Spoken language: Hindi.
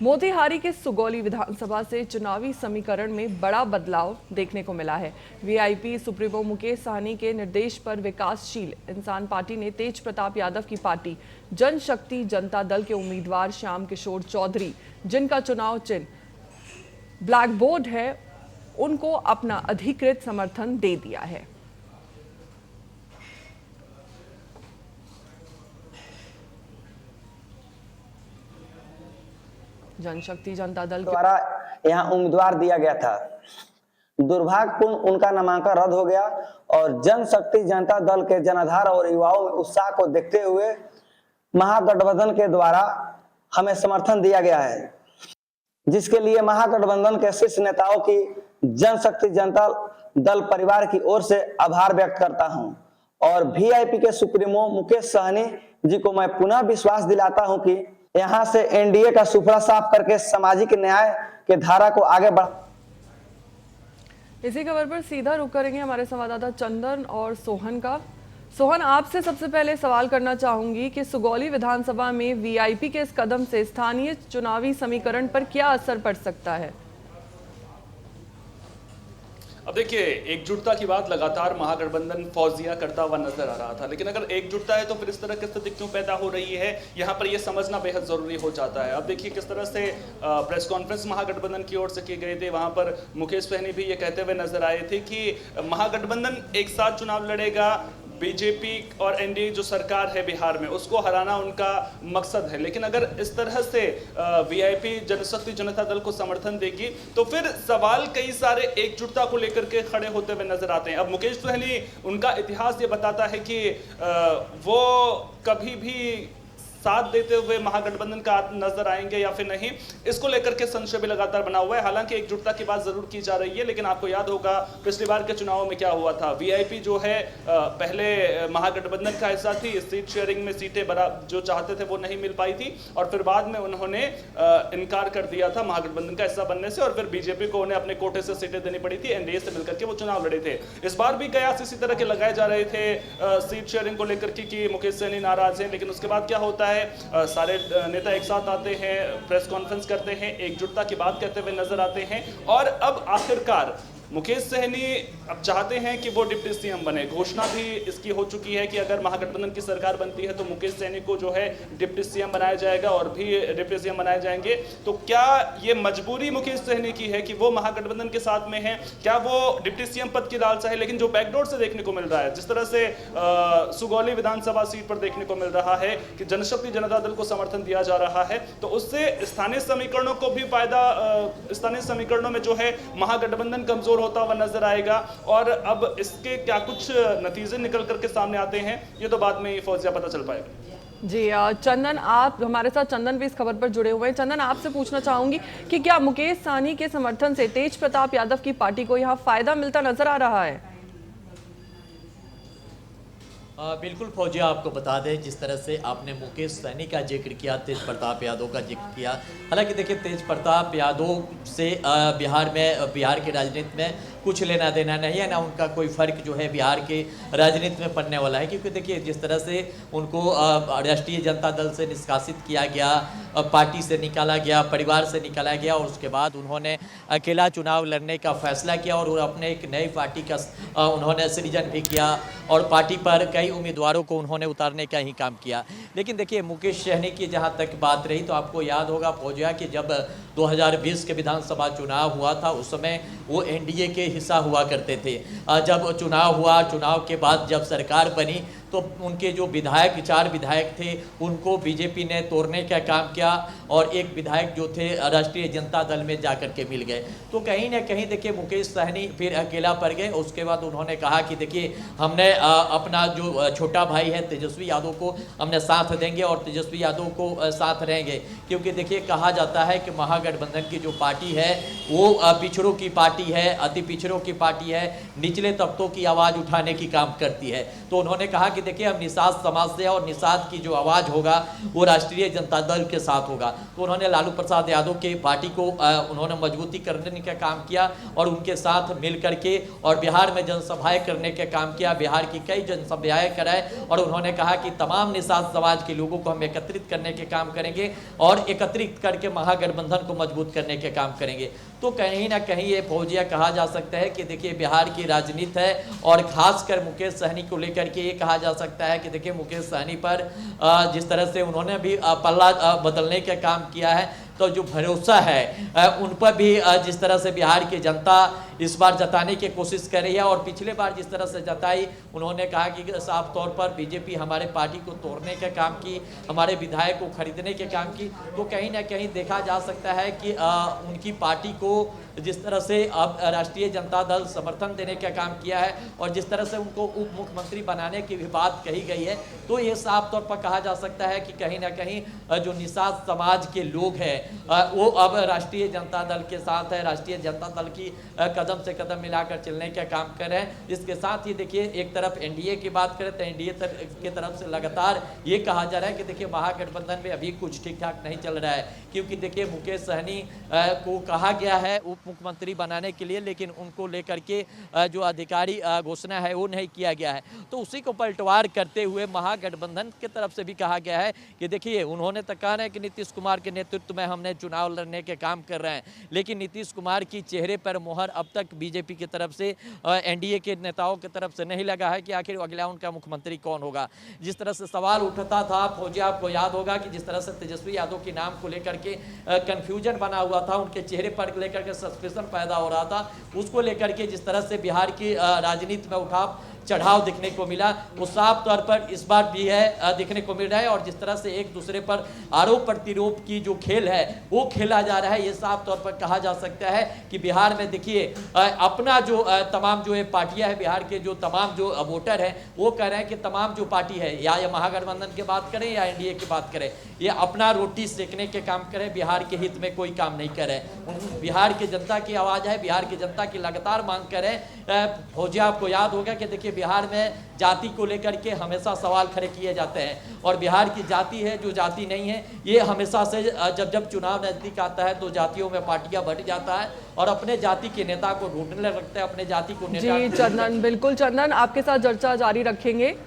मोतिहारी के सुगौली विधानसभा से चुनावी समीकरण में बड़ा बदलाव देखने को मिला है। वीआईपी सुप्रीमो मुकेश सहनी के निर्देश पर विकासशील इंसान पार्टी ने तेज प्रताप यादव की पार्टी जनशक्ति जनता दल के उम्मीदवार श्याम किशोर चौधरी, जिनका चुनाव चिन्ह ब्लैक बोर्ड है, उनको अपना अधिकृत समर्थन दे दिया है। जनशक्ति जनता दल द्वारा यहाँ उम्मीदवार दिया गया था। दुर्भाग्यपूर्ण उनका नामांकन रद्द हो गया और जनशक्ति जनता दल के जनाधार और युवाओं में उत्साह को देखते हुए महागठबंधन के द्वारा हमें समर्थन दिया गया है, जिसके लिए महागठबंधन के शीर्ष नेताओं की जनशक्ति जनता दल परिवार की ओर से आभार व्यक्त करता हूं और वीआईपी के सुप्रीमो मुकेश सहनी जी को मैं पुनः विश्वास दिलाता हूं कि यहां से एनडीए का सुफरा साफ करके सामाजिक न्याय के धारा को आगे बढ़। इसी खबर पर सीधा रुख करेंगे हमारे संवाददाता चंदन और सोहन का। सोहन, आपसे सबसे पहले सवाल करना चाहूंगी कि सुगौली विधानसभा में वीआईपी के इस कदम से स्थानीय चुनावी समीकरण पर क्या असर पड़ सकता है? अब देखिए, एकजुटता की बात लगातार महागठबंधन फौजिया करता हुआ नजर आ रहा था, लेकिन अगर एकजुटता है तो फिर इस तरह की स्थिति क्यों पैदा हो रही है, यहाँ पर यह समझना बेहद जरूरी हो जाता है। अब देखिए किस तरह से प्रेस कॉन्फ्रेंस महागठबंधन की ओर से की गई थी, वहां पर मुकेश सहनी भी ये कहते हुए नजर आए थे कि महागठबंधन एक साथ चुनाव लड़ेगा, बीजेपी और एनडीए जो सरकार है बिहार में उसको हराना उनका मकसद है। लेकिन अगर इस तरह से वीआईपी जनशक्ति जनता दल को समर्थन देगी तो फिर सवाल कई सारे एकजुटता को लेकर के खड़े होते हुए नजर आते हैं। अब मुकेश सहनी, उनका इतिहास ये बताता है कि वो कभी भी साथ देते हुए महागठबंधन का नजर आएंगे या फिर नहीं, इसको लेकर के संशय भी लगातार बना हुआ है। हालांकि एकजुटता की बात जरूर की जा रही है, लेकिन आपको याद होगा पिछली बार के चुनाव में क्या हुआ था। वीआईपी जो है पहले महागठबंधन का हिस्सा थी, सीट शेयरिंग में सीटें जो चाहते थे वो नहीं मिल पाई थी और फिर बाद में उन्होंने इनकार कर दिया था महागठबंधन का हिस्सा बनने से और फिर बीजेपी को उन्हें अपने कोटे से सीटें देनी पड़ी थी, एनडीए से मिलकर के वो चुनाव लड़े थे। इस बार भी कयास इसी तरह के लगाए जा रहे थे सीट शेयरिंग को लेकर के कि मुकेश सहनी नाराज हैं, लेकिन उसके बाद क्या होता है, सारे नेता एक साथ आते हैं, प्रेस कॉन्फ्रेंस करते हैं, एकजुटता की बात करते हुए नजर आते हैं और अब आखिरकार मुकेश सहनी अब चाहते हैं कि वो डिप्टी सीएम बने। घोषणा भी इसकी हो चुकी है कि अगर महागठबंधन की सरकार बनती है तो मुकेश सहनी को जो है डिप्टी सीएम बनाया जाएगा और भी डिप्टी सीएम बनाए जाएंगे। तो क्या ये मजबूरी मुकेश सहनी की है कि वो महागठबंधन के साथ में है, क्या वो डिप्टी सीएम पद की लालसा है? लेकिन जो बैकडोर से देखने को मिल रहा है, जिस तरह से सुगौली विधानसभा सीट पर देखने को मिल रहा है कि जनशक्ति जनता दल को समर्थन दिया जा रहा है, तो उससे स्थानीय समीकरणों को भी फायदा, स्थानीय समीकरणों में जो है महागठबंधन कमजोर होता हुआ नजर आएगा और अब इसके क्या कुछ नतीजे निकल करके सामने आते हैं, ये तो बाद में फौजिया पता चल पाएगा। जी चंदन, आप हमारे साथ चंदन भी इस खबर पर जुड़े हुए हैं। चंदन, आपसे पूछना चाहूंगी कि क्या मुकेश सहनी के समर्थन से तेज प्रताप यादव की पार्टी को यहाँ फायदा मिलता नजर आ रहा है? बिल्कुल फौजिया, आपको बता दें जिस तरह से आपने मुकेश सहनी का जिक्र किया, तेज प्रताप यादव का जिक्र किया। हालांकि देखिए तेज प्रताप यादव से बिहार की राजनीति में कुछ लेना देना नहीं है, ना उनका कोई फर्क जो है बिहार के राजनीति में पड़ने वाला है, क्योंकि देखिए जिस तरह से उनको राष्ट्रीय जनता दल से निष्कासित किया गया, पार्टी से निकाला गया, परिवार से निकाला गया और उसके बाद उन्होंने अकेला चुनाव लड़ने का फैसला किया और अपने एक नई पार्टी का उन्होंने सृजन भी किया और पार्टी पर कई उम्मीदवारों को उन्होंने उतारने का ही काम किया। लेकिन देखिए मुकेश सहनी की जहाँ तक बात रही तो आपको याद होगा फौजिया कि जब 2020 के विधानसभा चुनाव हुआ था उस समय वो एनडीए के हिस्सा हुआ करते थे। जब चुनाव हुआ, चुनाव के बाद जब सरकार बनी तो उनके जो विधायक 4 विधायक थे उनको बीजेपी ने तोड़ने का काम किया और एक विधायक जो थे राष्ट्रीय जनता दल में जाकर के मिल गए। तो कहीं ना कहीं देखिए मुकेश सहनी फिर अकेला पड़ गए। उसके बाद उन्होंने कहा कि देखिए हमने अपना जो छोटा भाई है तेजस्वी यादव को हमने साथ देंगे और तेजस्वी यादव को साथ रहेंगे, क्योंकि देखिए कहा जाता है कि महागठबंधन की जो पार्टी है वो पिछड़ों की पार्टी है, अति पिछड़ों की पार्टी है, निचले तबकों की आवाज़ उठाने की काम करती है। तो उन्होंने कहा कि देखिए हम निषाद समाज से और निषाद की जो आवाज़ होगा वो राष्ट्रीय जनता दल के साथ होगा। तो उन्होंने लालू प्रसाद यादव के पार्टी को उन्होंने मजबूती करने का काम किया और उनके साथ मिल करके और बिहार में जनसभाएं करने का काम किया। बिहार की कई जनसभाएं कराए और उन्होंने कहा कि तमाम निषाद समाज के लोगों को हम एकत्रित करने के काम करेंगे और एकत्रित करके महागठबंधन को मजबूत करने के काम करेंगे। तो कहीं ना कहीं ये फौजिया कहा जा सकता है कि देखिए बिहार की राजनीति है और खासकर मुकेश सहनी को लेकर के ये कहा जा सकता है कि देखिए मुकेश सहनी पर जिस तरह से उन्होंने भी पल्ला बदलने का काम किया है, तो जो भरोसा है उन पर भी जिस तरह से बिहार की जनता इस बार जताने की कोशिश कर रही है और पिछले बार जिस तरह से जताई, उन्होंने कहा कि साफ तौर पर बीजेपी हमारे पार्टी को तोड़ने का काम की, हमारे विधायक को खरीदने के काम की। तो कहीं ना कहीं देखा जा सकता है कि उनकी पार्टी को जिस तरह से अब राष्ट्रीय जनता दल समर्थन देने का काम किया है और जिस तरह से उनको उप मुख्यमंत्री बनाने की भी बात कही गई है, तो ये साफ तौर पर कहा जा सकता है कि कहीं ना कहीं जो निषाद समाज के लोग हैं वो अब राष्ट्रीय जनता दल के साथ है, राष्ट्रीय जनता दल की कदम से कदम मिलाकर चलने का काम कर रहे हैं। इसके साथ ही देखिए एक तरफ एनडीए की बात करें तो एनडीए की तरफ से लगातार ये कहा जा रहा है कि देखिए महागठबंधन में अभी कुछ ठीक ठाक नहीं चल रहा है, क्योंकि देखिए मुकेश सहनी को कहा गया है उप मुख्यमंत्री बनाने के लिए, लेकिन उनको लेकर के जो अधिकारी घोषणा है वो नहीं किया गया है। तो उसी को पलटवार करते हुए महागठबंधन की तरफ से भी कहा गया है कि देखिए उन्होंने तो कहा है कि नीतीश कुमार के नेतृत्व में हमने चुनाव लड़ने के काम कर रहे हैं, लेकिन नीतीश कुमार की चेहरे पर मोहर अब तक बीजेपी की तरफ से एनडीए के नेताओं की तरफ से नहीं लगा है कि आखिर अगला उनका मुख्यमंत्री कौन होगा। जिस तरह से सवाल उठता था फौजिया, आपको याद होगा कि जिस तरह से तेजस्वी यादव के नाम को लेकर के कंफ्यूजन बना हुआ था, उनके चेहरे पर लेकर के सस्पेंशन पैदा हो रहा था, उसको लेकर के जिस तरह से बिहार की राजनीति में उठाव चढ़ाव दिखने को मिला वो साफ तौर पर इस बार भी है दिखने को मिल रहा है। और जिस तरह से एक दूसरे पर आरोप प्रतिरोप की जो खेल है वो खेला जा रहा है, ये साफ तौर पर कहा जा सकता है कि बिहार में देखिए अपना जो तमाम जो पार्टियां हैं, बिहार के जो तमाम जो वोटर हैं वो कह रहे हैं कि तमाम जो पार्टी है या ये महागठबंधन की बात करें या एनडीए की बात करें, ये अपना रोटी सेकने के काम करें, बिहार के हित में कोई काम नहीं करे। बिहार की जनता की आवाज़ है, बिहार की जनता की लगातार मांग करें। फौजिया, आपको याद होगा कि देखिए बिहार में जाति को लेकर के हमेशा सवाल खड़े किए जाते हैं और बिहार की जाति है जो जाति नहीं है, ये हमेशा से जब चुनाव नजदीक आता है तो जातियों में पार्टियां बढ़ जाता है और अपने जाति के नेता को ढूंढने लगते हैं, अपने जाति को नेता। जी चंदन, बिल्कुल चंदन, आपके साथ चर्चा जारी रखेंगे।